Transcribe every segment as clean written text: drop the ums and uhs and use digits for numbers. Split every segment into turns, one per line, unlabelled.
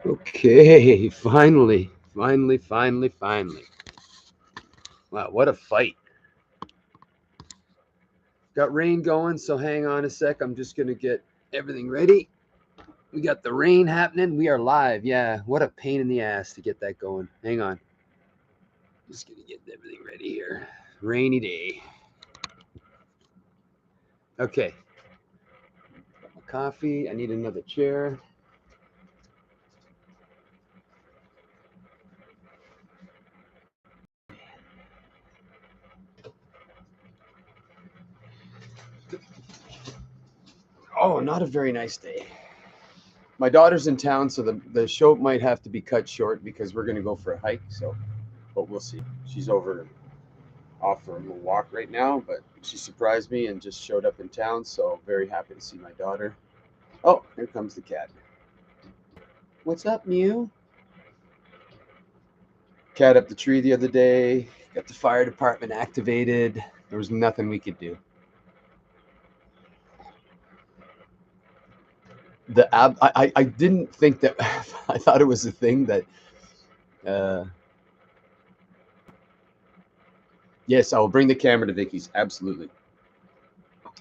Okay, finally. Wow, what a fight. Got rain going, so hang on a sec. I'm just going to get everything ready. We got the rain happening. We are live. Yeah, what a pain in the ass to get that going. Hang on. Just going to get everything ready here. Rainy day. Okay. Got my coffee. I need another chair. Oh, not a very nice day. My daughter's in town, so the show might have to be cut short because we're going to go for a hike. So, but we'll see. She's over off for a little walk right now, but she surprised me and just showed up in town. So very happy to see my daughter. Oh, here comes the cat. What's up, Mew? Cat up the tree the other day. Got the fire department activated. There was nothing we could do. I didn't think that. I thought it was a thing that. Uh, yes, I will bring the camera to Vicky's. Absolutely.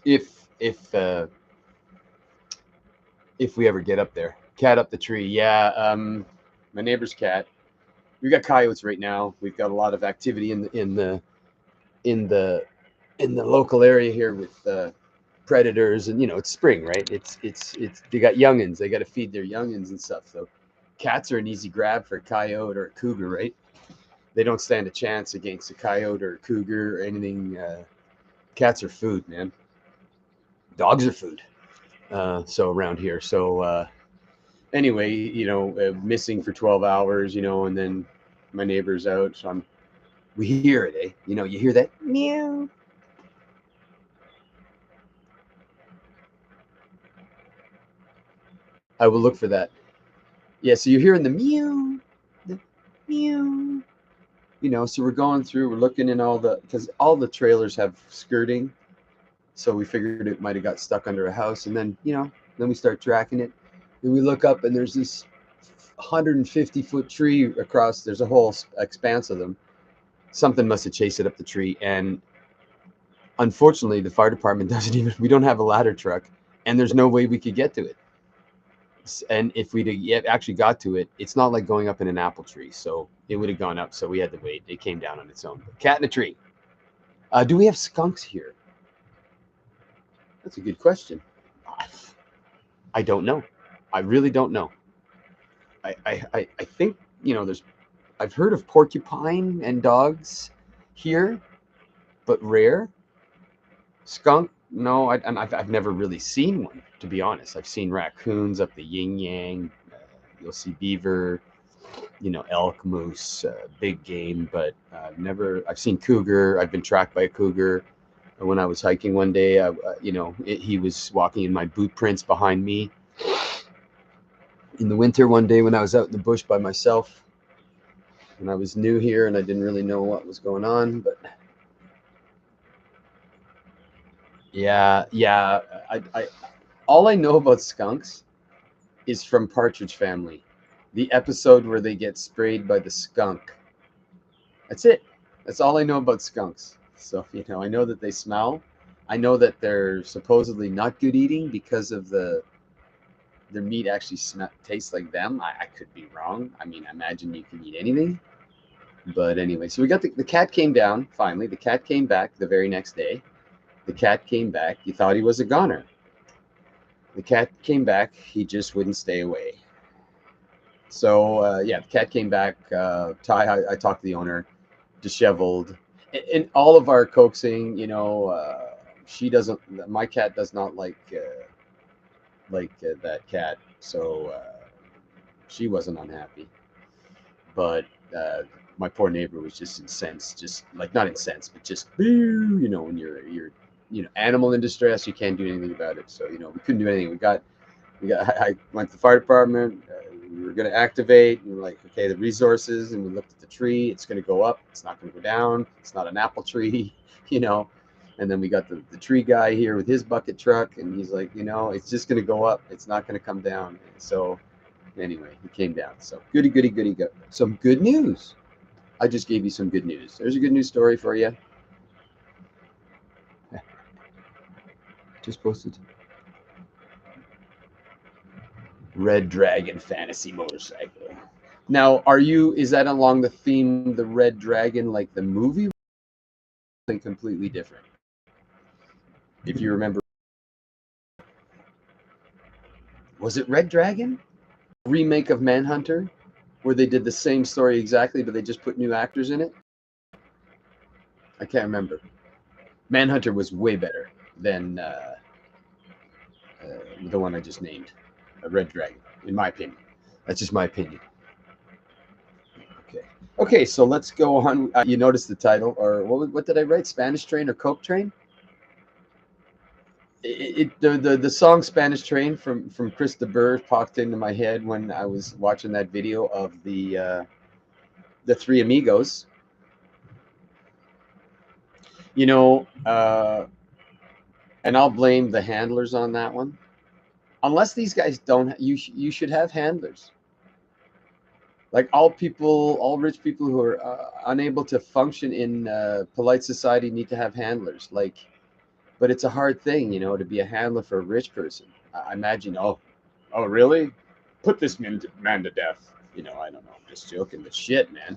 If if uh, if we ever get up there, cat up the tree. Yeah. My neighbor's cat. We got coyotes right now. We've got a lot of activity in the in the local area here with predators, and it's spring, right? It's they got youngins. They got to feed their youngins and stuff. So cats are an easy grab for a coyote or a cougar, right? They don't stand a chance against a coyote or a cougar or anything. Cats are food, man. Dogs are food. So around here, so anyway, missing for 12 hours, and then my neighbor's out, so we hear it, eh? You hear that meow. I will look for that. Yeah, so you're hearing the meow, the meow. So we're going through, we're looking in because all the trailers have skirting. So we figured it might have got stuck under a house. And then we start tracking it. And we look up and there's this 150-foot tree across, there's a whole expanse of them. Something must have chased it up the tree. And unfortunately, the fire department we don't have a ladder truck. And there's no way we could get to it. And if we'd yet actually got to it, it's not like going up in an apple tree, so it would have gone up. So we had to wait. It came down on its own. Cat in a tree. Do we have skunks here? That's a good question. I don't know. I really don't know. I think there's. I've heard of porcupine and dogs here, but rare. Skunk, no. I've never really seen one, to be honest. I've seen raccoons up the yin yang. You'll see beaver, elk, moose, big game, but never. I've seen cougar. I've been tracked by a cougar. When I was hiking one day, he was walking in my boot prints behind me. In the winter, one day when I was out in the bush by myself, when I was new here and I didn't really know what was going on, but yeah, I all I know about skunks is from Partridge Family, the episode where they get sprayed by the skunk. That's it. That's all I know about skunks. So, I know that they smell. I know that they're supposedly not good eating because of their meat actually tastes like them. I could be wrong. I mean, I imagine you can eat anything. But anyway, so we got the cat came down finally. The cat came back the very next day. The cat came back. You thought he was a goner. The cat came back. He just wouldn't stay away. So yeah, the cat came back. Ty, I talked to the owner, disheveled. In all of our coaxing, she doesn't. My cat does not like that cat, so she wasn't unhappy. But my poor neighbor was just incensed, just like not incensed, but just when you're animal in distress, you can't do anything about it. So we couldn't do anything. I went to the fire department. We were going to activate. And we're like, okay, the resources, and we looked at the tree. It's going to go up. It's not going to go down. It's not an apple tree, you know. And then we got the tree guy here with his bucket truck, and he's like, you know, it's just gonna go up. It's not gonna come down. So anyway, he came down. So goody, goody, goody, go. Some good news. I just gave you some good news. There's a good news story for you. Just posted. Red Dragon Fantasy Motorcycle. Now, is that along the theme, the Red Dragon, like the movie? Something completely different. If you remember, was it Red Dragon? Remake of Manhunter, where they did the same story exactly, but they just put new actors in it? I can't remember. Manhunter was way better than the one I just named, Red Dragon, in my opinion. That's just my opinion. Okay. Okay, so let's go on. You noticed the title, or what did I write? Spanish Train or Coke Train? The song Spanish Train from Chris de Burgh popped into my head when I was watching that video of the Three Amigos. You know, and I'll blame the handlers on that one. Unless these guys don't, you should have handlers. Like all rich people who are unable to function in polite society need to have handlers. Like, but it's a hard thing, you know, to be a handler for a rich person. I imagine, oh, really? Put this man to death. You know, I don't know. I'm just joking, but shit, man.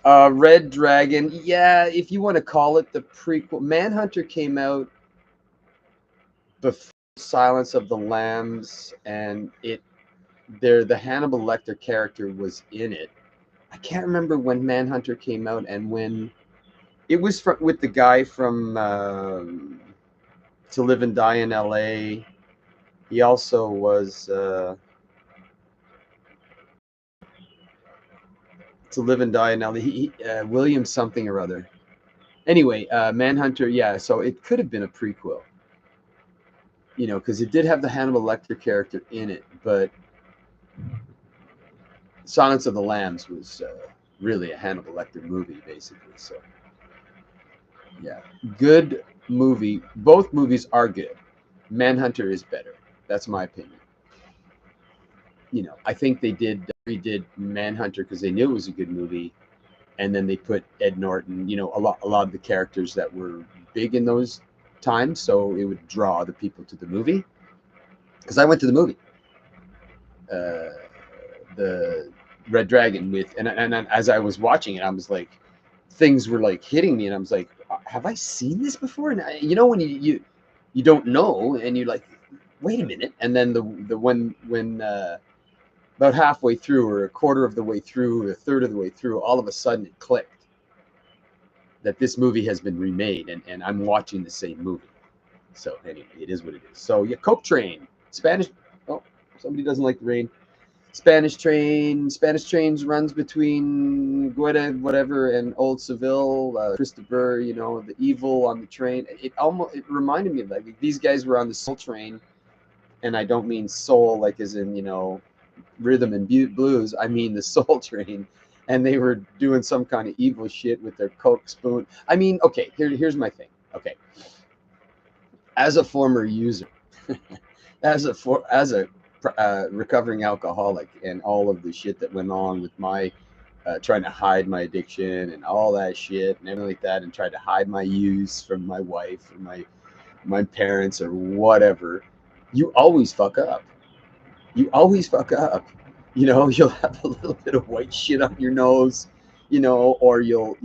Red Dragon, yeah, if you want to call it the prequel. Manhunter came out before Silence of the Lambs, and the Hannibal Lecter character was in it. I can't remember when Manhunter came out and when it was with the guy from To Live and Die in L.A. He also was To Live and Die in L.A. William something or other. Anyway, Manhunter, yeah. So it could have been a prequel, you know, because it did have the Hannibal Lecter character in it, but Silence of the Lambs was really a Hannibal Lecter movie, basically. So, yeah, good movie. Both movies are good. Manhunter is better. That's my opinion. You know, I think they redid Manhunter because they knew it was a good movie, and then they put Ed Norton. You know, a lot of the characters that were big in those times, so it would draw the people to the movie. Because I went to the movie, the Red Dragon with, and as I was watching it, I was like, things were like hitting me, and I was like, have I seen this before? And you know, when you don't know, and you're like, wait a minute, and then the when about halfway through, or a quarter of the way through, or a third of the way through, all of a sudden it clicked that this movie has been remade, and I'm watching the same movie. So anyway, it is what it is. So yeah, Coke Train, Spanish. Oh, somebody doesn't like the rain. Spanish Trains runs between Gueda, whatever, and Old Seville. Chris de Burgh, you know, the evil on the train. It reminded me of that. Like, these guys were on the soul train, and I don't mean soul like as in, you know, rhythm and blues. I mean the soul train, and they were doing some kind of evil shit with their Coke spoon. I mean, okay, here's my thing. Okay, as a former user, as a recovering alcoholic, and all of the shit that went on with my trying to hide my addiction and all that shit and everything like that, and tried to hide my use from my wife or my parents or whatever, you always fuck up. You always fuck up. You know, you'll have a little bit of white shit on your nose, you know, or you'll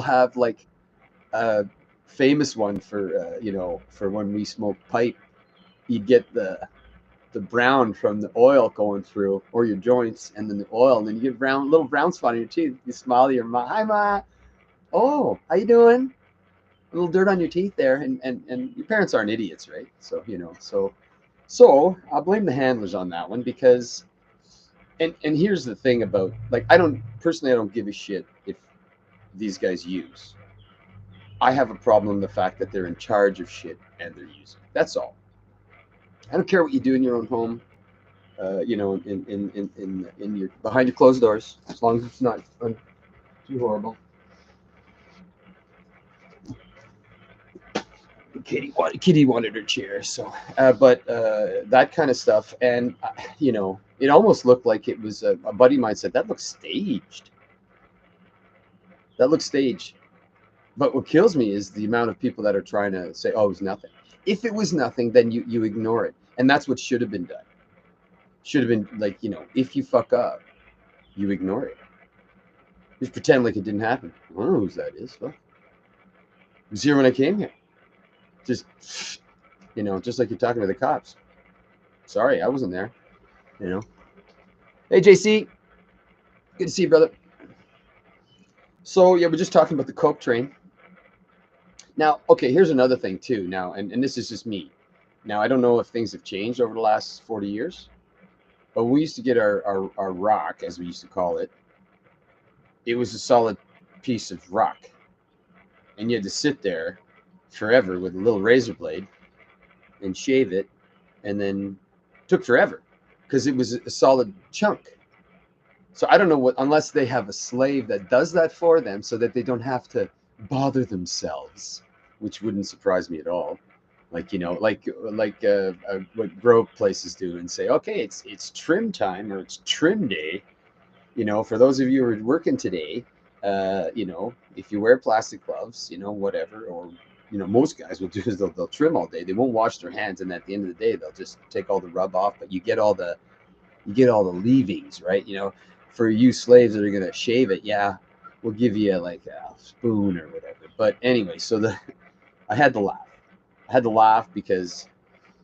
have like a famous one for you know, for when we smoke pipe, you'd get the brown from the oil going through, or your joints, and then the oil, and then you get little brown spot on your teeth. You smile to your ma, hi ma, oh, how you doing? A little dirt on your teeth there, and your parents aren't idiots, right? So you know, so I'll blame the handlers on that one, because, and here's the thing about, like, I don't give a shit if these guys use. I have a problem with the fact that they're in charge of shit and they're using. That's all. I don't care what you do in your own home. You know, in your behind your closed doors, as long as it's not Too horrible. Kitty wanted her chair, so but that kind of stuff, and it almost looked like it was a buddy of mine said that looks staged. That looks staged. But what kills me is the amount of people that are trying to say, "Oh, it was nothing." If it was nothing, then you ignore it, and that's what should have been done. Should have been like, if you fuck up, you ignore it. Just pretend like it didn't happen. I don't know whose that is. Fuck. It was here when I came here. Just just like you're talking to the cops. Sorry, I wasn't there. Hey, JC, good to see you, brother. So yeah, we're just talking about the Coke train. Now, okay, here's another thing too. Now, and this is just me. Now, I don't know if things have changed over the last 40 years, but we used to get our rock, as we used to call it. It was a solid piece of rock, and you had to sit there forever with a little razor blade and shave it, and then it took forever because it was a solid chunk. So I don't know what, unless they have a slave that does that for them so that they don't have to bother themselves, which wouldn't surprise me at all. Like, what grow places do and say, okay, it's trim time or it's trim day. For those of you who are working today, if you wear plastic gloves, whatever, or most guys will do is they'll trim all day. They won't wash their hands, and at the end of the day, they'll just take all the rub off. But you get all the leavings, right? For you slaves that are gonna shave it, yeah, we'll give you like a spoon or whatever. But anyway, so I had to laugh. I had to laugh because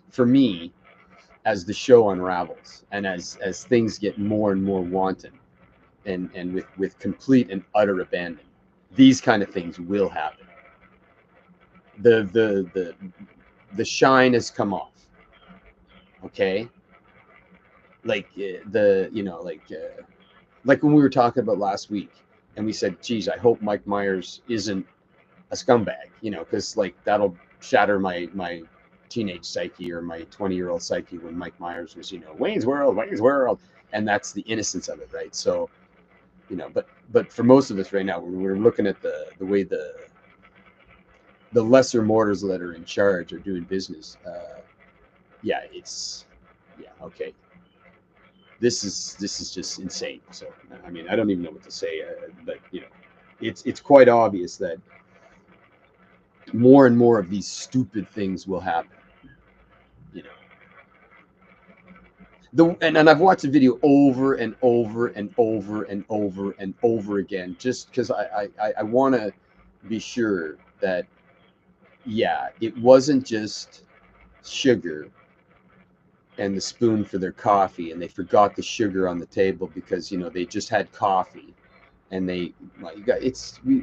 for me, as the show unravels and as things get more and more wanton and with complete and utter abandon, these kind of things will happen. The shine has come off. Okay, like like when we were talking about last week, and we said, "Geez, I hope Mike Myers isn't a scumbag," because like that'll shatter my teenage psyche or my 20-year-old psyche when Mike Myers was, Wayne's World, and that's the innocence of it, right? So, but for most of us right now, we're looking at the way the lesser mortals that are in charge are doing business. Yeah, okay. This is just insane. So I mean, I don't even know what to say, but it's quite obvious that more and more of these stupid things will happen. You know, and I've watched the video over and over and over and over and over again, just because I want to be sure that it wasn't just sugar and the spoon for their coffee, and they forgot the sugar on the table because they just had coffee, and we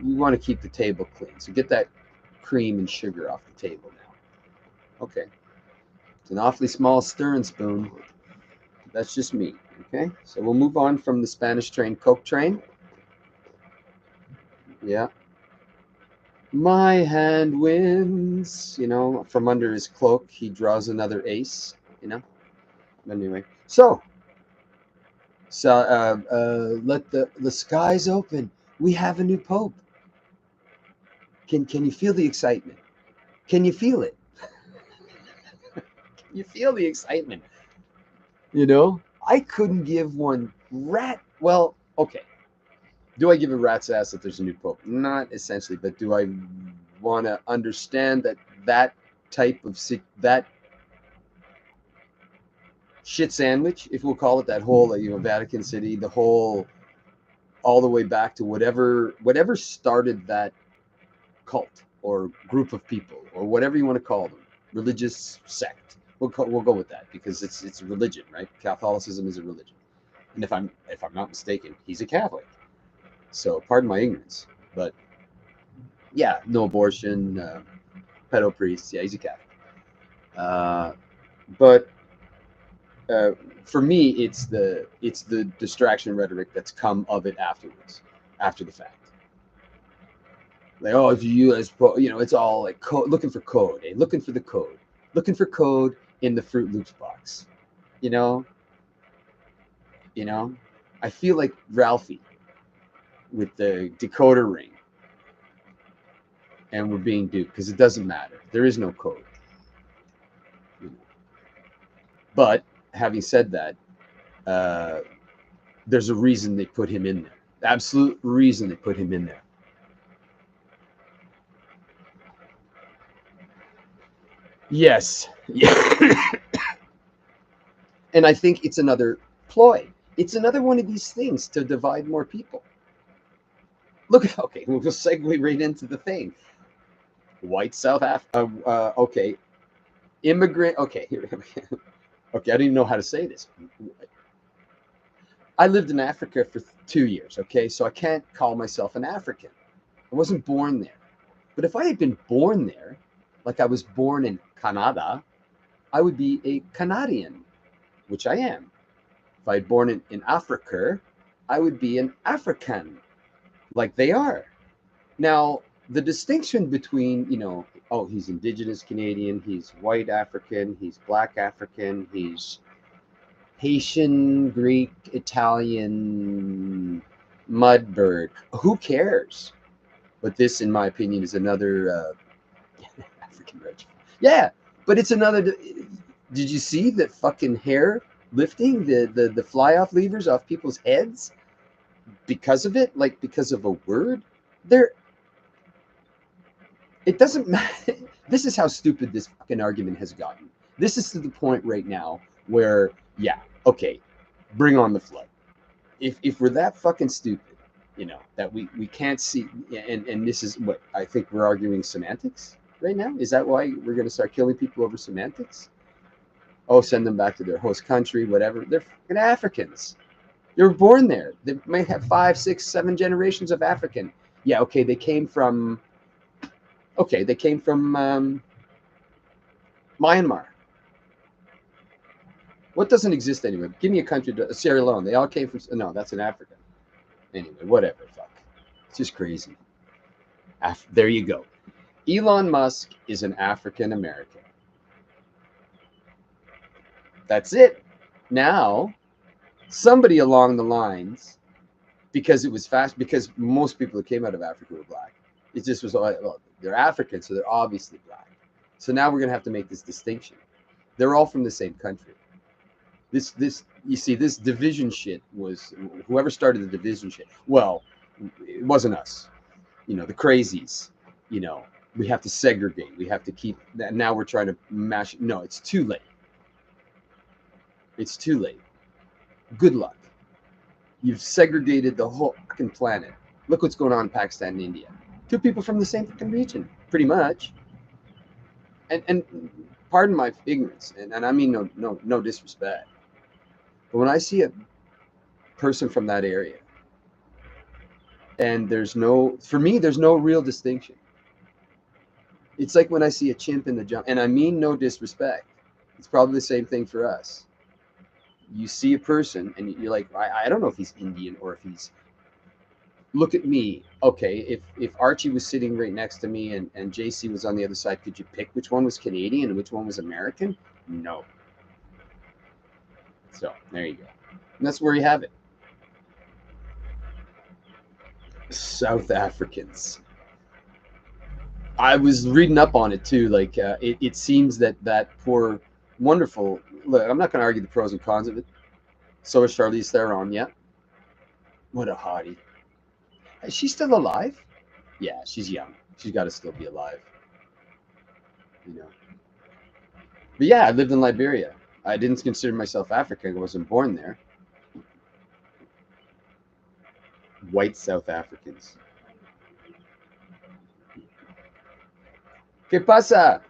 want to keep the table clean, so get that cream and sugar off the table now. Okay, it's an awfully small stirring spoon. That's just me. Okay, so we'll move on from the Spanish train, Coke train. Yeah. My hand wins. From under his cloak, he draws another ace. Anyway, so let the skies open. We have a new pope. Can you feel the excitement? Can you feel it? Can you feel the excitement? I couldn't give one rat. Well, okay. Do I give a rat's ass that there's a new pope? Not essentially, but do I want to understand that type of that shit sandwich, if we'll call it that, whole Vatican City, the whole, all the way back to whatever started that cult or group of people or whatever you want to call them, religious sect. We'll go with that because it's a religion, right? Catholicism is a religion, and if I'm not mistaken, he's a Catholic. So pardon my ignorance, but yeah, no abortion, pedo priests. Yeah, he's a Catholic. But for me, it's the distraction rhetoric that's come of it afterwards, after the fact. Like, oh, if you as it's all like looking for code, looking for the code, looking for code in the Fruit Loops box. You know, I feel like Ralphie with the decoder ring, and we're being duped because it doesn't matter. There is no code. But having said that, there's a reason they put him in there. Absolute reason they put him in there. Yes. Yeah. And I think it's another ploy. It's another one of these things to divide more people. Look at, okay, we'll segue right into the thing. White South Africa. Okay. Immigrant. Okay. Here. Okay. I don't even know how to say this. I lived in Africa for 2 years. Okay. So I can't call myself an African. I wasn't born there. But if I had been born there, like I was born in Canada, I would be a Canadian, which I am. If I had born in Africa, I would be an African, like they are. Now, the distinction between, oh, he's Indigenous Canadian, he's white African, he's black African, he's Haitian, Greek, Italian, Mudberg, who cares? But this, in my opinion, is another African regiment. Yeah, but it's another. Did you see that fucking hair lifting, the fly off levers off people's heads because of it? Like because of a word? It doesn't matter. This is how stupid this fucking argument has gotten. This is to the point right now where, yeah, okay, bring on the flood. If we're that fucking stupid, that we can't see, and this is what I think we're arguing semantics right now. Is that why we're going to start killing people over semantics? Oh, send them back to their host country, whatever. They're fucking Africans. They were born there. They may have 5, 6, 7 generations of African. Yeah, okay, they came from Myanmar. What doesn't exist anywhere? Give me a country, Sierra Leone. They all came from, no, that's in Africa. Anyway, whatever, fuck. It's just crazy. There you go. Elon Musk is an African American. That's it. Now, somebody along the lines, because it was fast, because most people that came out of Africa were black. It just was, well, they're African, so they're obviously black. So now we're going to have to make this distinction. They're all from the same country. This you see, this division shit was, whoever started the division shit. Well, it wasn't us. The crazies. We have to segregate. We have to keep. Now we're trying to mash. No, it's too late. It's too late. Good luck. You've segregated the whole fucking planet. Look what's going on in Pakistan and India. 2 people from the same fucking region, pretty much. And pardon my ignorance, and I mean no disrespect, but when I see a person from that area, and for me, there's no real distinction. It's like when I see a chimp in the jungle, and I mean no disrespect. It's probably the same thing for us. You see a person, and you're like, I don't know if he's Indian or if he's. Look at me. Okay, if Archie was sitting right next to me and JC was on the other side, could you pick which one was Canadian and which one was American? No. So there you go. And that's where you have it. South Africans. I was reading up on it too. Like it seems that poor, wonderful. Look, I'm not going to argue the pros and cons of it. So is Charlize Theron. Yeah. What a hottie. Is she still alive? Yeah, she's young. She's got to still be alive. But yeah, I lived in Liberia. I didn't consider myself African. I wasn't born there. White South Africans. ¿Qué pasa?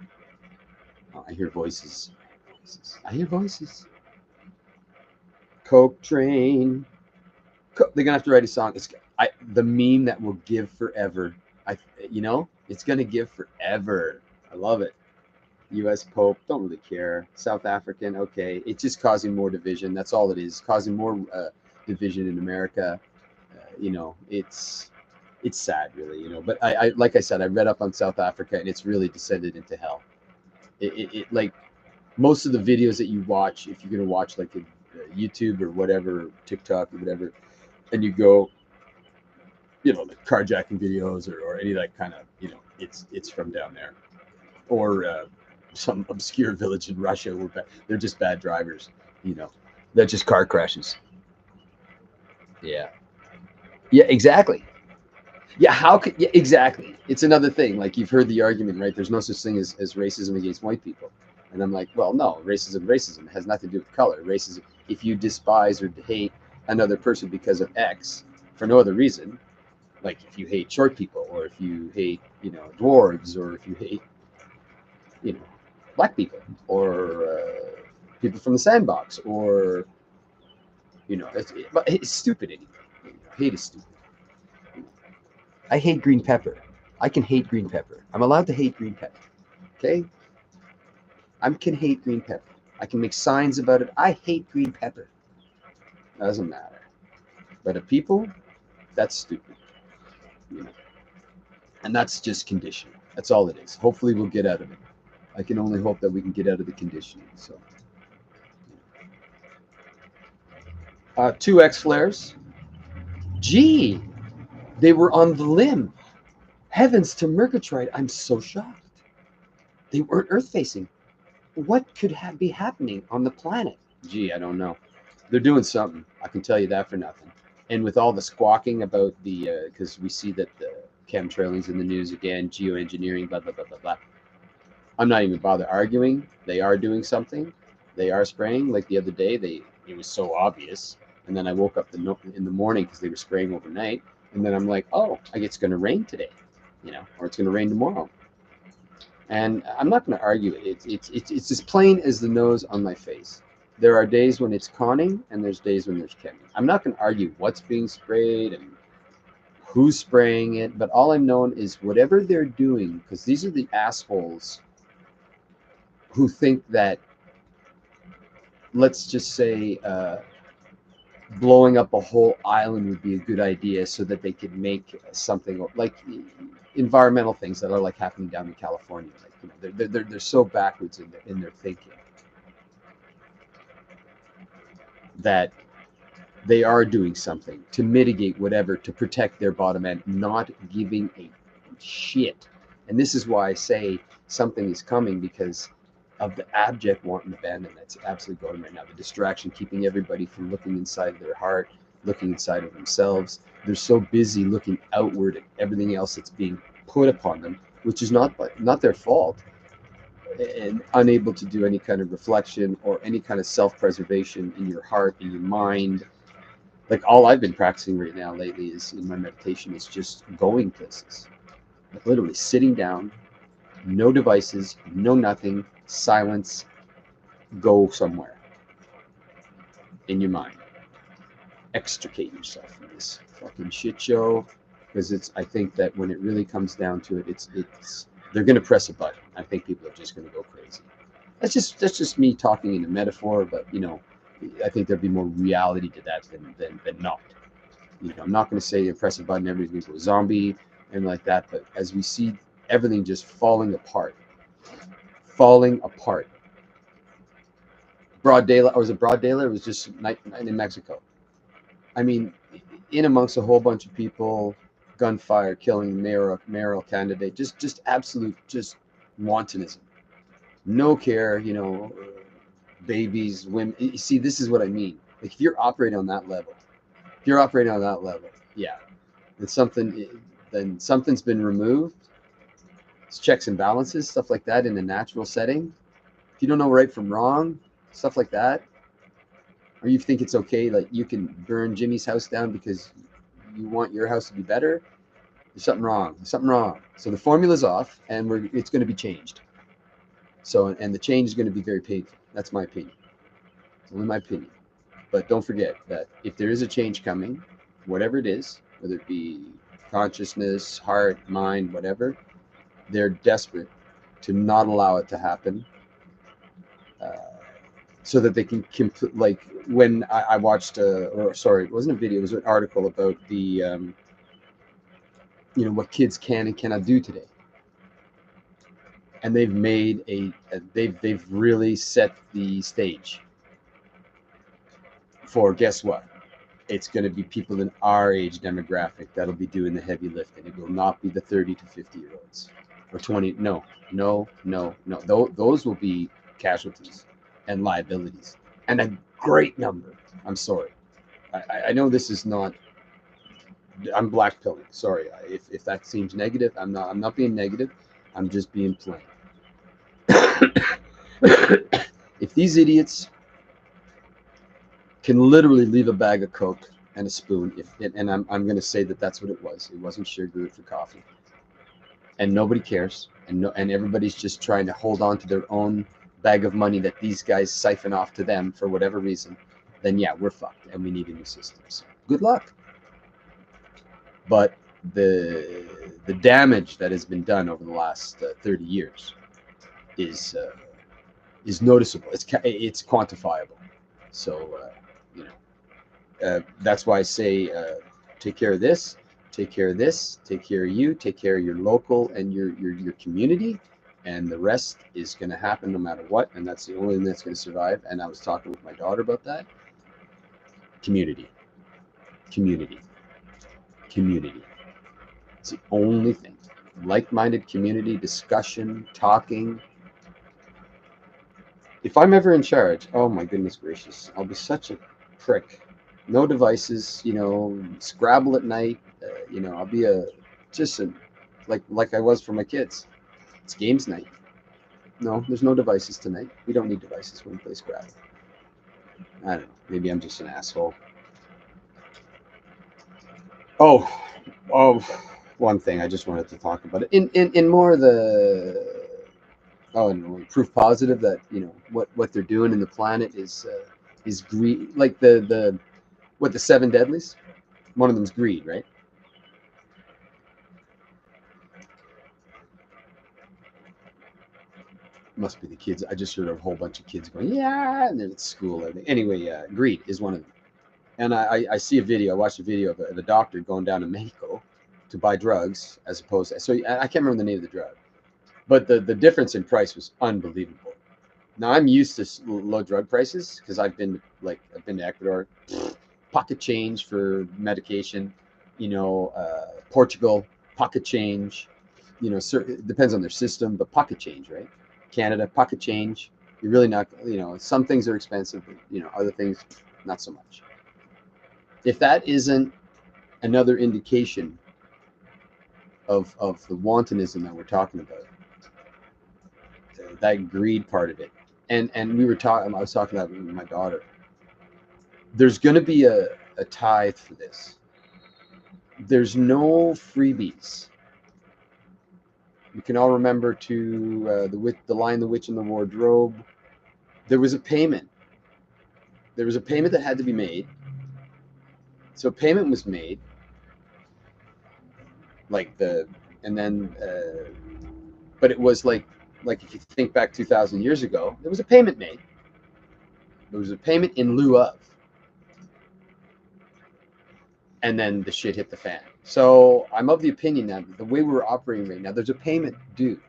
Oh, I hear voices. I hear voices. Coke train. They're gonna have to write a song. The meme that will give forever. It's gonna give forever. I love it. U.S. Pope, don't really care. South African, okay. It's just causing more division. That's all it is. Causing more division in America. It's sad, really. But I like I said, I read up on South Africa, and it's really descended into hell. It like most of the videos that you watch, if you're gonna watch like a YouTube or whatever, TikTok or whatever, and you go, you know, the carjacking videos or any of that kind of, you know, it's from down there, or some obscure village in Russia where they're just bad drivers, you know, they're just car crashes. Yeah, yeah, exactly. Yeah, how could, yeah, exactly. It's another thing. Like you've heard the argument, right? There's no such thing as racism against white people. And I'm like, well, no, racism has nothing to do with color. Racism, if you despise or hate another person because of X for no other reason, like if you hate short people, or if you hate, you know, dwarves, or if you hate, you know, black people, or people from the sandbox, or, you know, it's stupid anyway. You know, hate is stupid. I hate green pepper. I can hate green pepper. I'm allowed to hate green pepper. Okay? I can hate green pepper. I can make signs about it. I hate green pepper. Doesn't matter. But of people, that's stupid. You know? And that's just conditioning. That's all it is. Hopefully we'll get out of it. I can only hope that we can get out of the conditioning. So 2X flares. Gee, they were on the limb. Heavens to Murgatroyd. I'm so shocked. They weren't Earth facing. What could be happening on the planet? Gee, I don't know. They're doing something. I can tell you that for nothing. And with all the squawking about the, because we see that the chemtrailing's in the news again, geoengineering, blah, blah, blah, blah, blah. I'm not even bother arguing. They are doing something. They are spraying. Like the other day, it was so obvious. And then I woke up in the morning because they were spraying overnight. And then I'm like, oh, it's going to rain today, you know, or it's going to rain tomorrow. And I'm not going to argue it. It's as plain as the nose on my face. There are days when it's conning, and there's days when there's chemming. I'm not going to argue what's being sprayed and who's spraying it, but all I'm knowing is whatever they're doing, because these are the assholes who think that, let's just say, blowing up a whole island would be a good idea so that they could make something like environmental things that are like happening down in California. Like, you know, they're so backwards in their thinking that they are doing something to mitigate whatever, to protect their bottom end, not giving a shit. And this is why I say something is coming, because of the abject want and abandon that's absolutely going right now. The distraction, keeping everybody from looking inside of their heart, looking inside of themselves. They're so busy looking outward at everything else that's being put upon them, which is not their fault, and unable to do any kind of reflection or any kind of self-preservation in your heart, in your mind. Like all I've been practicing right now lately is in my meditation is just going places, like literally sitting down, no devices, no nothing, silence, go somewhere in your mind, extricate yourself from this fucking shit show, because I think that when it really comes down to it, it's they're gonna press a button. I think people are just gonna go crazy. That's just me talking in a metaphor, but you know, I think there'd be more reality to that than not. You know, I'm not going to say you press a button, everything's going to go zombie and like that, but as we see everything just falling apart. Broad daylight, or was it broad daylight? It was just night in Mexico. I mean, in amongst a whole bunch of people, gunfire, killing mayoral candidate, just absolute, just wantonism. No care, you know, babies, women. You see, this is what I mean. Like if you're operating on that level, yeah, it's something. Then something's been removed. It's checks and balances, stuff like that in a natural setting. If you don't know right from wrong, stuff like that, or you think it's okay, like you can burn Jimmy's house down because you want your house to be better, there's something wrong. There's something wrong. So the formula's off, and it's going to be changed. So, and the change is going to be very painful. That's my opinion. It's only my opinion. But don't forget that if there is a change coming, whatever it is, whether it be consciousness, heart, mind, whatever, they're desperate to not allow it to happen, uh, so that they can like when I watched, or sorry, it wasn't a video, it was an article about the, you know, what kids can and cannot do today. And they've made they've really set the stage for, guess what? It's going to be people in our age demographic that'll be doing the heavy lifting. It will not be the 30 to 50-year-olds or 20. No. Those will be casualties and liabilities, and a great number. I'm sorry. I know this is not. I'm black pilling. Sorry if that seems negative. I'm not. I'm not being negative. I'm just being plain. If these idiots can literally leave a bag of Coke and a spoon, and I'm going to say that that's what it was. It wasn't sugar for coffee, and nobody cares, and everybody's just trying to hold on to their own bag of money that these guys siphon off to them for whatever reason. Then yeah, we're fucked, and we need a new system. So good luck. But the damage that has been done over the last 30 years is noticeable. It's quantifiable. So that's why I say take care of this, take care of this, take care of you, take care of your local and your community, and the rest is going to happen no matter what. And that's the only thing that's going to survive. And I was talking with my daughter about that. Community. It's the only thing. Like-minded community, discussion, talking. If I'm ever in charge, oh my goodness gracious, I'll be such a prick. No devices, Scrabble at night. I'll be like I was for my kids. It's games night. No, there's no devices tonight. We don't need devices when we play Scrabble. I don't know. Maybe I'm just an asshole. Oh, one thing I just wanted to talk about it in more of the proof positive that what they're doing in the planet is greed, like the seven deadlies. One of them's greed, right? Must be the kids. I just heard a whole bunch of kids going, yeah, and they're at school. Anyway, greed is one of them. And I see a video. I watched a video of a doctor going down to Mexico to buy drugs, as opposed to, so I can't remember the name of the drug, but the difference in price was unbelievable. Now I'm used to low drug prices because I've been to Ecuador, pocket change for medication, Portugal, pocket change, it depends on their system, but pocket change, right? Canada, pocket change. You're really not, some things are expensive, but other things not so much. If that isn't another indication of the wantonism that we're talking about, that greed part of it, and I was talking about it with my daughter. There's going to be a tithe for this. There's no freebies. You can all remember to the Lion, the Witch, and the Wardrobe. There was a payment. There was a payment that had to be made. So payment was made, but it was like if you think back 2,000 years ago, there was a payment made. There was a payment in lieu of, and then the shit hit the fan. So I'm of the opinion that the way we're operating right now, there's a payment due.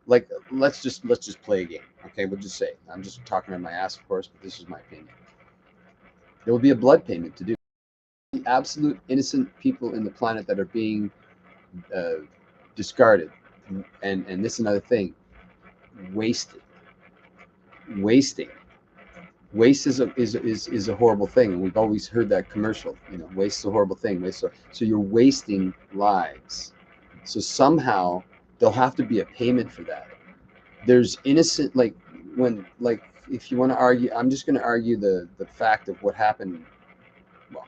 Like let's just play a game, okay? We'll just say, I'm just talking on my ass, of course, but this is my opinion. There will be a blood payment to do. The absolute innocent people in the planet that are being discarded, and this is another thing, wasting. Waste is a horrible thing, and we've always heard that commercial. Waste is a horrible thing. So you're wasting lives. So somehow there'll have to be a payment for that. There's innocent, if you want to argue, I'm just going to argue the fact of what happened. Well,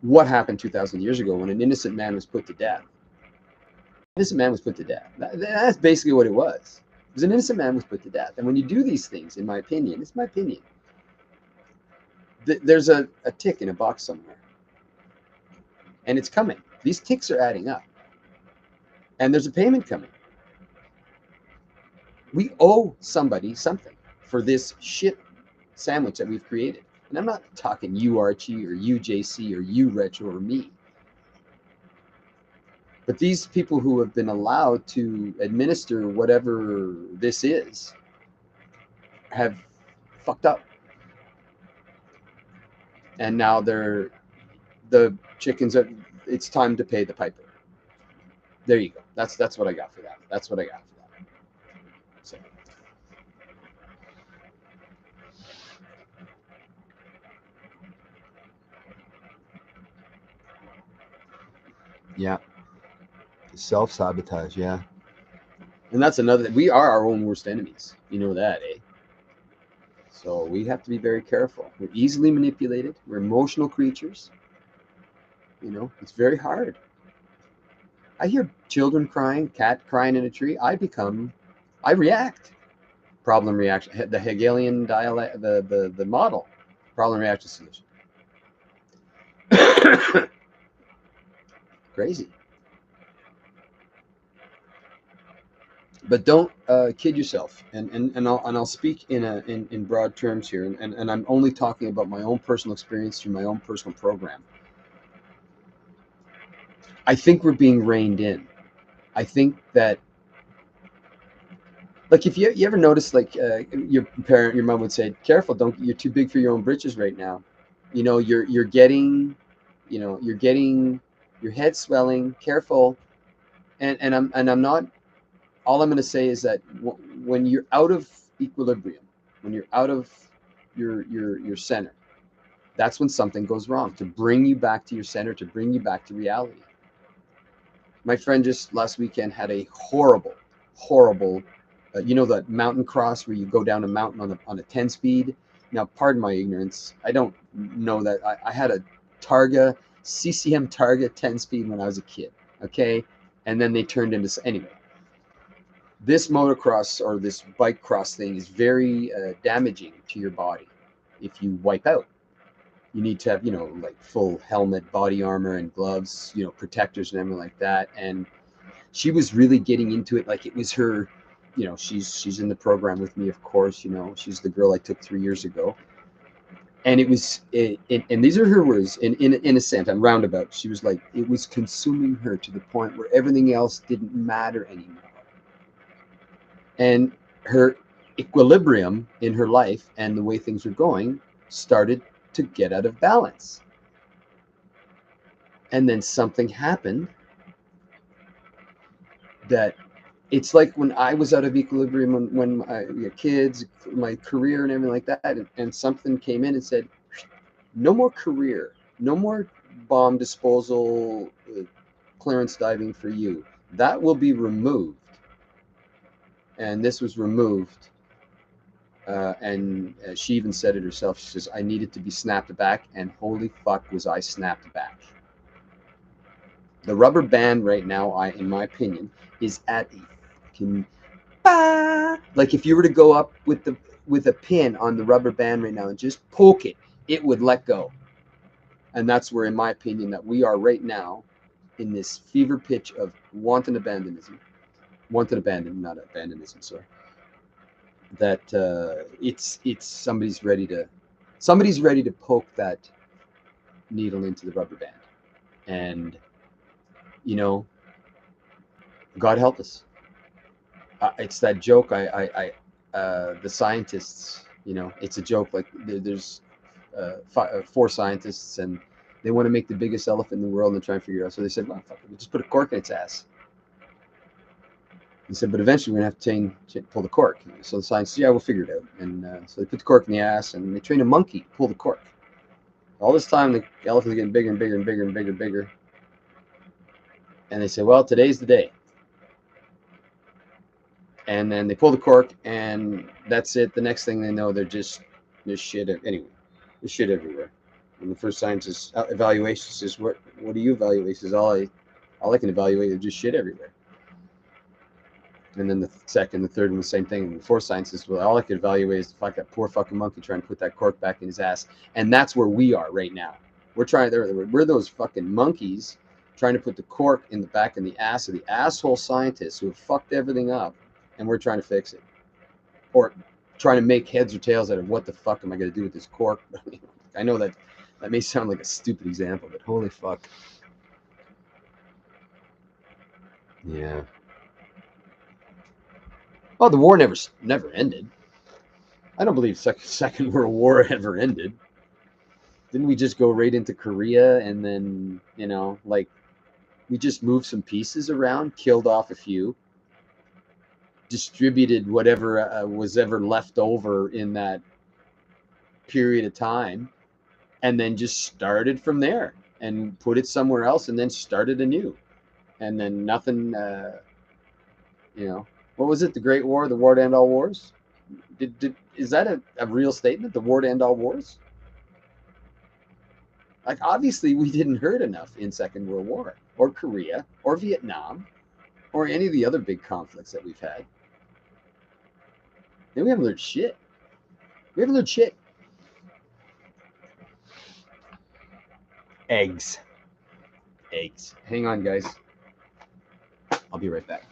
what happened 2,000 years ago when an innocent man was put to death. Innocent man was put to death. That's basically what it was. It was an innocent man was put to death. And when you do these things, in my opinion, it's my opinion, there's a tick in a box somewhere. And it's coming. These ticks are adding up. And there's a payment coming. We owe somebody something for this shit sandwich that we've created. And I'm not talking you, Archie, or you, JC, or you, Retro, or me. But these people who have been allowed to administer whatever this is have fucked up. and now the chickens are. It's time to pay the piper. There you go. That's what I got for that. That's what I got for that. So. Yeah. Self-sabotage, yeah. And that's another. We are our own worst enemies. You know that, eh? So we have to be very careful. We're easily manipulated. We're emotional creatures. You know, it's very hard. I hear children crying, cat crying in a tree. I react. Problem reaction. The Hegelian dialect, the model. Problem reaction solution. Crazy. But don't kid yourself, and I'll speak in broad terms here, and I'm only talking about my own personal experience through my own personal program. I think we're being reined in. I think that, like, if you ever notice, like, your mom would say, "Careful, don't you're too big for your own britches right now." You know, you're getting, you're getting your head swelling. Careful, and I'm not. All I'm going to say is that when you're out of equilibrium, when you're out of your center, that's when something goes wrong. To bring you back to your center, to bring you back to reality. My friend just last weekend had a horrible, horrible, that mountain cross where you go down a mountain on a 10 speed. Now, pardon my ignorance. I don't know that. I had a Targa, CCM Targa 10 speed when I was a kid. Okay. And then they turned into, anyway. This motocross or this bike cross thing is very damaging to your body if you wipe out. You need to have, like full helmet, body armor, and gloves, protectors and everything like that. And she was really getting into it like it was her, she's in the program with me, of course. She's the girl I took 3 years ago. And it was, and these are her words, in a sense, I'm roundabout. She was like, it was consuming her to the point where everything else didn't matter anymore. And her equilibrium in her life and the way things were going started to get out of balance. And then something happened that it's like when I was out of equilibrium when my kids, my career and everything like that, and something came in and said, no more career, no more bomb disposal, clearance diving for you. That will be removed. And this was removed. And she even said it herself. She says, I needed to be snapped back, and holy fuck was I snapped back. The rubber band right now, in my opinion, is at a fucking like if you were to go up with a pin on the rubber band right now and just poke it, it would let go. And that's where, in my opinion, that we are right now in this fever pitch of wanton abandonism. Wanton abandon, not abandonism, sorry. That it's somebody's ready to poke that needle into the rubber band. And God help us. It's that joke. The scientists, it's a joke. Like there's 4 scientists, and they want to make the biggest elephant in the world and try and figure it out. So they said, well, fuck it, we'll just put a cork in its ass. He said, but eventually we're going to have to pull the cork. So the scientists, yeah, we'll figure it out. And so they put the cork in the ass, and they train a monkey to pull the cork. All this time, the elephant's getting bigger and bigger and bigger and bigger and bigger. And they say, well, today's the day. And then they pull the cork, and that's it. The next thing they know, there's shit. Anyway, there's shit everywhere. And the first scientist evaluation says, what do you evaluate? He says, all I can evaluate is just shit everywhere. And then the second, the third, and the same thing. And the fourth scientist says, well, all I can evaluate is that poor fucking monkey trying to put that cork back in his ass. And that's where we are right now. We're those fucking monkeys trying to put the cork in the back in the ass of the asshole scientists who have fucked everything up. And we're trying to fix it, or trying to make heads or tails out of what the fuck am I going to do with this cork? I know that may sound like a stupid example, but holy fuck. Yeah. Oh, the war never ended. I don't believe Second World War ever ended. Didn't we just go right into Korea and then, you know, like we just moved some pieces around, killed off a few, distributed whatever was ever left over in that period of time, and then just started from there and put it somewhere else and then started anew. And then nothing, you know, what was it? The Great War, the war to end all wars? Is that a real statement? The war to end all wars? Like, obviously, we didn't hurt enough in Second World War or Korea or Vietnam or any of the other big conflicts that we've had. Then we haven't learned shit. We haven't learned shit. Eggs. Eggs. Hang on, guys. I'll be right back.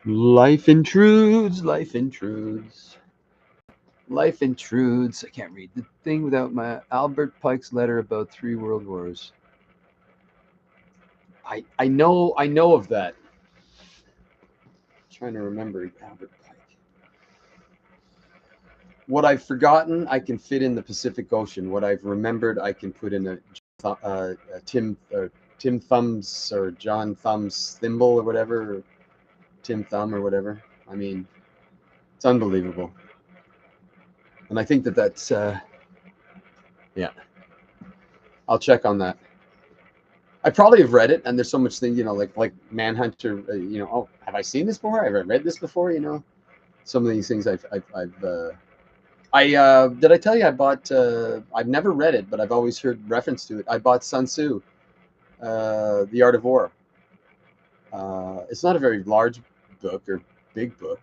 Life intrudes, life intrudes. Life intrudes. I can't read the thing without my Albert Pike's letter about 3 world wars. I know of that. I'm trying to remember Albert Pike. What I've forgotten, I can fit in the Pacific Ocean. What I've remembered, I can put in a Tim Thumbs or John Thumbs thimble or whatever, or Tim Thumb or whatever. I mean, it's unbelievable. And I think that's yeah. I'll check on that. I probably have read it, and there's so much thing, you know, like Manhunter. You know, oh, have I seen this before? Have I read this before? You know, some of these things did I tell you I bought? I've never read it, but I've always heard reference to it. I bought Sun Tzu, The Art of War. It's not a very large book or big book.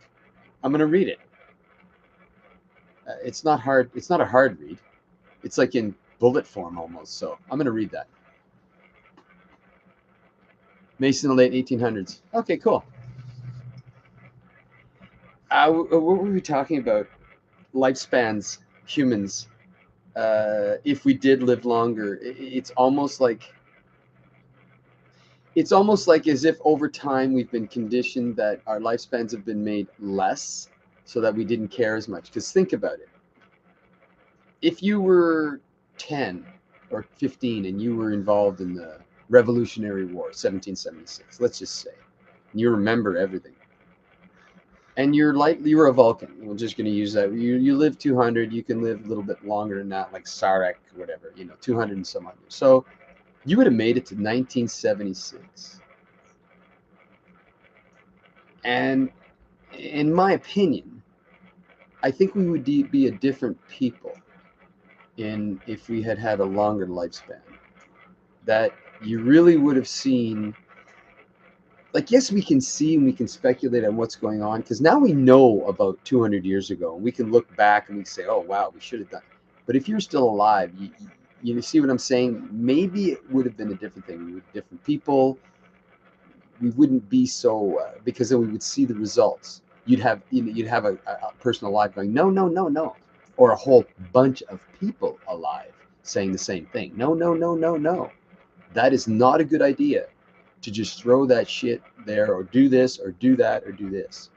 I'm gonna read it. It's not hard. It's not a hard read. It's like in bullet form almost. So I'm gonna read that. Mason in the late 1800s. Okay, cool. What were we talking about? Lifespans, humans. If we did live longer, it's almost like as if over time we've been conditioned that our lifespans have been made less, so that we didn't care as much. Because think about it. If you were 10 or 15 and you were involved in the Revolutionary War, 1776, let's just say, and you remember everything, and you were a Vulcan. We're just going to use that. You live 200. You can live a little bit longer than that, like Sarek, whatever. 200 and some odd years. So you would have made it to 1976. And in my opinion, I think we would be a different people if we had a longer lifespan. That you really would have seen, like, yes, we can see and we can speculate on what's going on because now we know about 200 years ago and we can look back and we say, oh, wow, we should have done. But if you're still alive, you see what I'm saying? Maybe it would have been a different thing. We would different people. We wouldn't be so because then we would see the results. You'd have a person alive going, no, no, no, no, or a whole bunch of people alive saying the same thing. No, no, no, no, no. That is not a good idea to just throw that shit there or do this or do that or do this.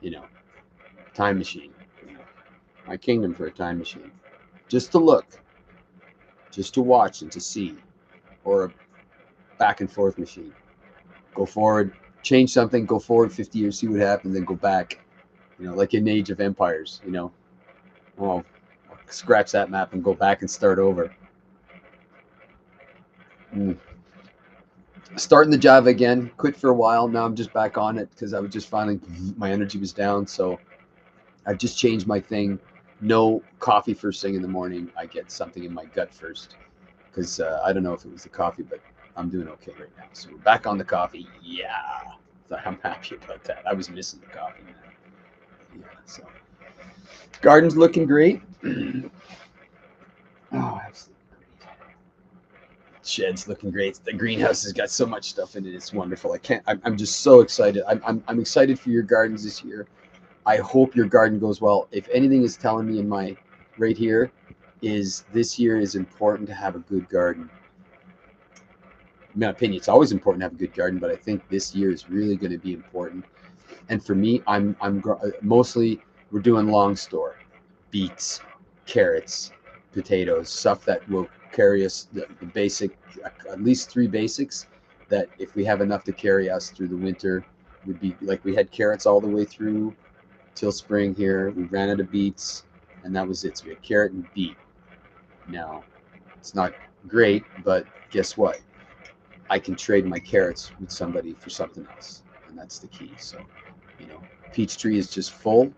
You know, time machine. My kingdom for a time machine. Just to look, just to watch and to see, or a back and forth machine. Go forward, change something, go forward 50 years, see what happens, then go back. You know, like in Age of Empires, you know. Oh, scratch that map and go back and start over. Starting the Java again, quit for a while. Now I'm just back on it because I was just finding my energy was down. So I've just changed my thing. No coffee first thing in the morning. I get something in my gut first because I don't know if it was the coffee, but I'm doing okay right now. So we're back on the coffee. Yeah. So I'm happy about that. I was missing the coffee, man. Yeah. So garden's looking great. Oh, absolutely. Shed's looking great. The greenhouse has got so much stuff in it. It's wonderful. I'm just so excited. I'm excited for your gardens this year. I hope your garden goes well. If anything is telling me in my right here is this year is important to have a good garden. In my opinion, it's always important to have a good garden, but I think this year is really going to be important. And for me, I'm mostly we're doing long store, beets, carrots, potatoes, stuff that will carry us the basic, at least 3 basics that if we have enough to carry us through the winter, would be like we had carrots all the way through till spring here. We ran out of beets and that was it. So we had carrot and beet. Now, it's not great, but guess what? I can trade my carrots with somebody for something else. And that's the key. So, you know, peach tree is just full.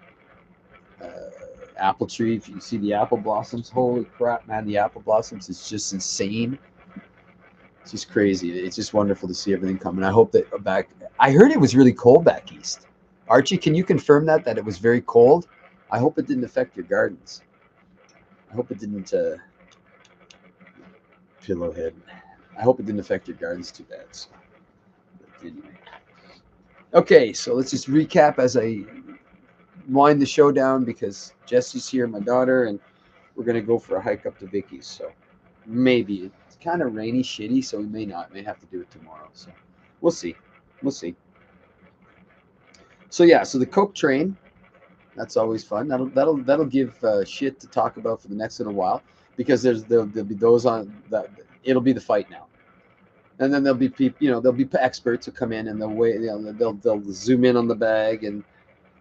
Apple tree, if you see the apple blossoms, holy crap, man, the apple blossoms is just insane. It's just crazy. It's just wonderful to see everything coming. I hope that I heard it was really cold back east. Archie, can you confirm that it was very cold? I hope it didn't affect your gardens. I hope it didn't pillowhead. I hope it didn't affect your gardens too bad. So, anyway. Okay, so let's just recap as I wind the show down because Jesse's here, my daughter, and we're gonna go for a hike up to Vicky's. So maybe it's kind of rainy, shitty, so we may have to do it tomorrow. So we'll see. So yeah, so the Coke train, that's always fun. That'll give shit to talk about for the next little while because there'll be those on that. It'll be the fight now. And then there'll be people, there'll be experts who come in and they'll zoom in on the bag and,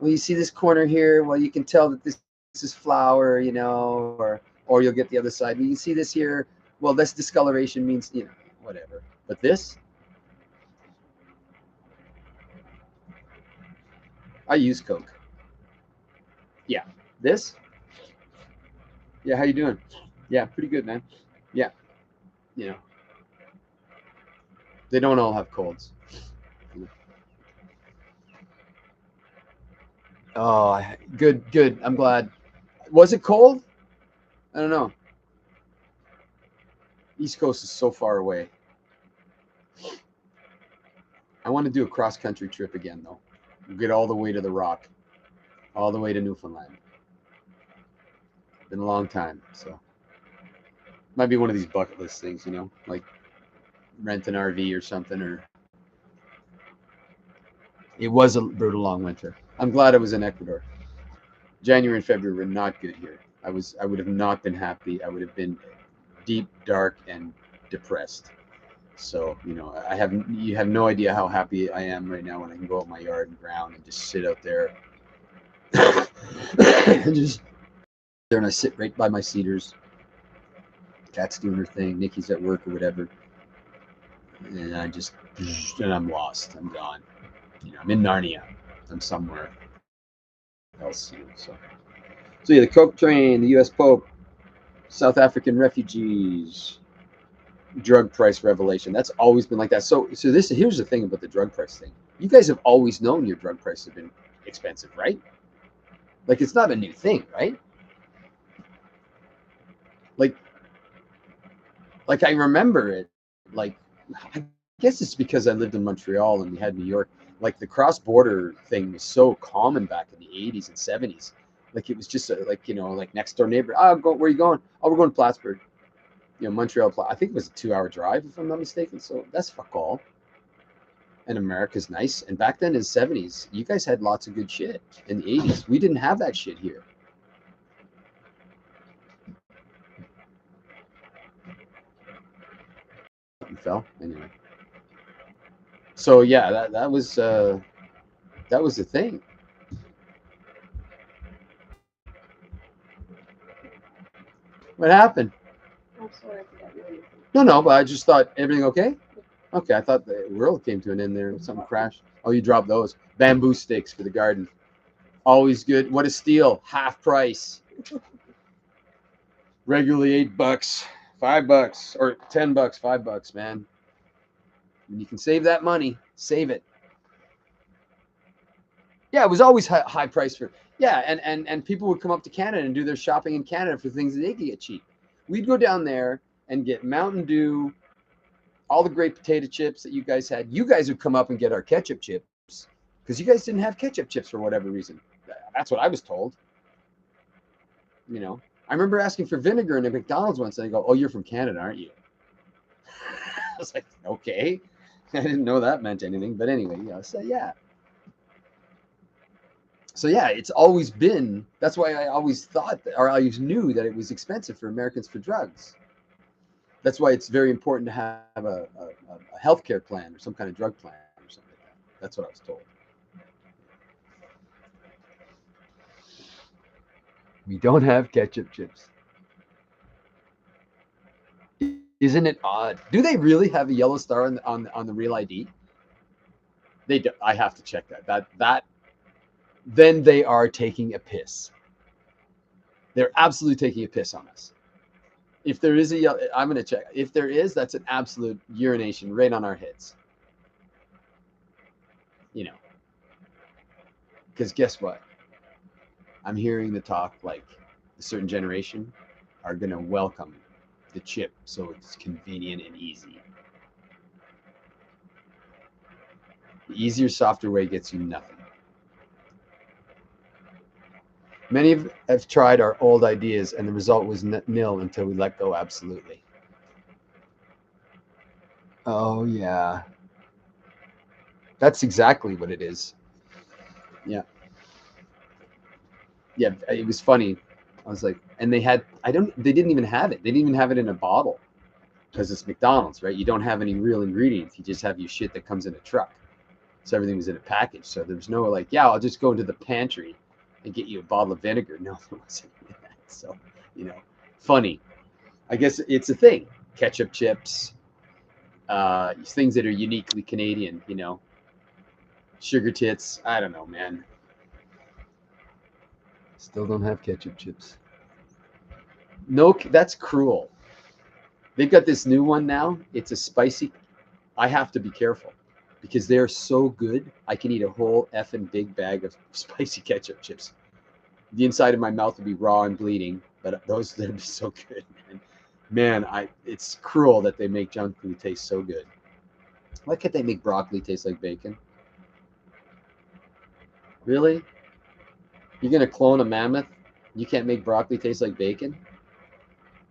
well, you see this corner here. Well, you can tell that this is flour, or you'll get the other side. You can see this here. Well, this discoloration means, whatever. But this, I use Coke. Yeah. This, yeah. How you doing? Yeah, pretty good, man. Yeah. They don't all have colds. Oh, good. I'm glad. Was it cold? I don't know. East Coast is so far away. I want to do a cross-country trip again, though. Get all the way to the Rock, all the way to Newfoundland. Been a long time, so might be one of these bucket list things, like rent an RV or something. Or it was a brutal long winter. I'm glad I was in Ecuador. January and February were not good here. I would have not been happy. I would have been deep, dark, and depressed. So, you have no idea how happy I am right now when I can go out my yard and ground and just sit out there. And just there, and I sit right by my cedars. Cat's doing her thing. Nikki's at work or whatever. And I'm lost. I'm gone. I'm in Narnia. I'm somewhere else. So yeah, the Coke train, the U.S. Pope, South African refugees, drug price revelation. That's always been like that. So here's the thing about the drug price thing. You guys have always known your drug prices have been expensive, right? Like it's not a new thing, right? Like I remember it. Like I guess it's because I lived in Montreal and we had New York. Like the cross-border thing was so common back in the 80s and 70s. Like it was just like, you know, like next door neighbor. Oh, where are you going? Oh, we're going to Plattsburgh. You know, Montreal. I think it was a 2-hour drive, if I'm not mistaken. So that's fuck all. And America's nice. And back then in the 70s, you guys had lots of good shit. In the 80s, we didn't have that shit here. Something fell anyway. So yeah, that was the thing. What happened?
I'm sorry for that noise.
No, but I just thought everything okay. Okay, I thought the world came to an end there and something crashed. Oh, you dropped those bamboo sticks for the garden. Always good. What a steal! Half price. Regularly $8, $5, or $10, $5, man. When you can save that money, save it. Yeah, it was always high price for. Yeah, and people would come up to Canada and do their shopping in Canada for things that they could get cheap. We'd go down there and get Mountain Dew, all the great potato chips that you guys had. You guys would come up and get our ketchup chips because you guys didn't have ketchup chips for whatever reason. That's what I was told. You know, I remember asking for vinegar in a McDonald's once, and they go, "Oh, you're from Canada, aren't you?" I was like, "Okay." I didn't know that meant anything, but anyway, yeah. So yeah. So yeah, it's always been. That's why I always thought, or I always knew that it was expensive for Americans for drugs. That's why it's very important to have a healthcare plan or some kind of drug plan or something like that. That's what I was told. We don't have ketchup chips. Isn't it odd? Do they really have a yellow star on the real ID? They do. I have to check that. Then they are taking a piss. They're absolutely taking a piss on us. If there is a yellow, I'm going to check. If there is, that's an absolute urination right on our heads. You know, because guess what? I'm hearing the talk like a certain generation are going to welcome the chip so it's convenient and easy. The easier, softer way gets you nothing. Many have tried our old ideas, and the result was nil until we let go absolutely. Oh, yeah. That's exactly what it is. Yeah. Yeah, it was funny. I was like, and they didn't even have it. They didn't even have it in a bottle because it's McDonald's, right? You don't have any real ingredients. You just have your shit that comes in a truck. So everything was in a package. So there was no like, yeah, I'll just go into the pantry and get you a bottle of vinegar. No, there wasn't that. So, you know, funny. I guess it's a thing. Ketchup chips, things that are uniquely Canadian, you know. Sugar tits. I don't know, man. Still don't have ketchup chips. No, that's cruel. They've got this new one now. It's a spicy. I have to be careful because they're so good. I can eat a whole effing big bag of spicy ketchup chips. The inside of my mouth would be raw and bleeding, but those would be so good, man. Man, it's cruel that they make junk food taste so good. Why can't they make broccoli taste like bacon? Really? You're gonna clone a mammoth? You can't make broccoli taste like bacon?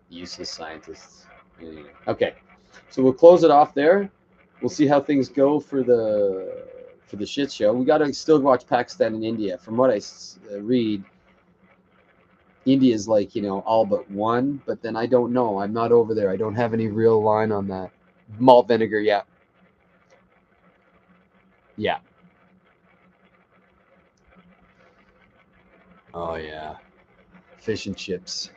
Useless scientists. Anyway. Okay, so we'll close it off there. We'll see how things go for the shit show. We got to still watch Pakistan and India. From what I read, India is like, you know, all but one, but then I don't know. I'm not over there. I don't have any real line on that. Malt vinegar, yeah. Yeah. Oh, yeah. Fish and chips.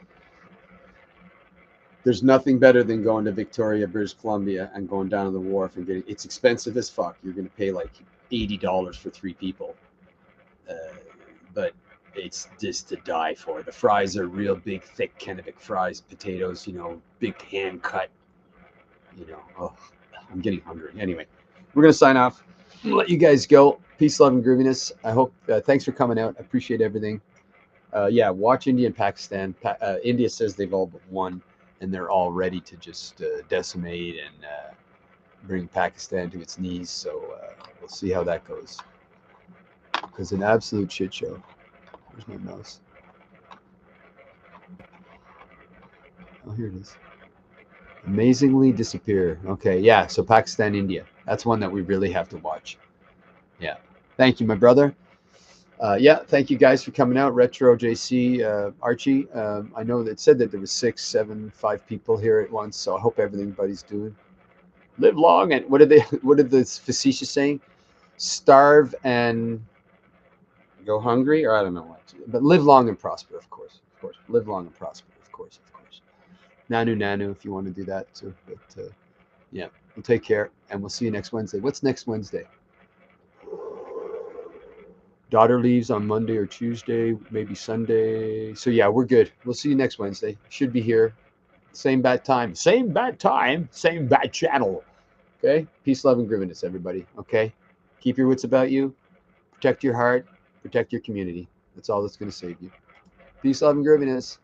There's nothing better than going to Victoria, British Columbia, and going down to the wharf and getting. It's expensive as fuck. You're going to pay like $80 for 3 people, but it's just to die for. The fries are real big, thick Kennebec fries, potatoes, you know, big hand cut. you know, oh, I'm getting hungry. Anyway, we're gonna sign off. Let you guys go. Peace, love, and grooviness. I hope. Thanks for coming out. I appreciate everything. Yeah, watch India and Pakistan. India says they've all but won, and they're all ready to just decimate and bring Pakistan to its knees. So we'll see how that goes. It's an absolute shit show. Where's my mouse? Oh, here it is. Amazingly disappear. Okay, yeah. So Pakistan, India. That's one that we really have to watch. Yeah. Thank you, my brother. Yeah, thank you guys for coming out. Retro JC, Archie. I know that it said that there was 6, 7, 5 people here at once. So I hope everybody's doing. Live long and what did they? What did the facetious saying? Starve and go hungry, or I don't know what. But live long and prosper, of course. Of course, live long and prosper, of course, of course. Nanu, if you want to do that too. But yeah, we'll take care, and we'll see you next Wednesday. What's next Wednesday? Daughter leaves on Monday or Tuesday, maybe Sunday. So yeah, we're good. We'll see you next Wednesday. Should be here. Same bad time. Same bad time. Same bad channel. Okay? Peace, love, and grooviness, everybody. Okay? Keep your wits about you. Protect your heart. Protect your community. That's all that's going to save you. Peace, love, and grooviness.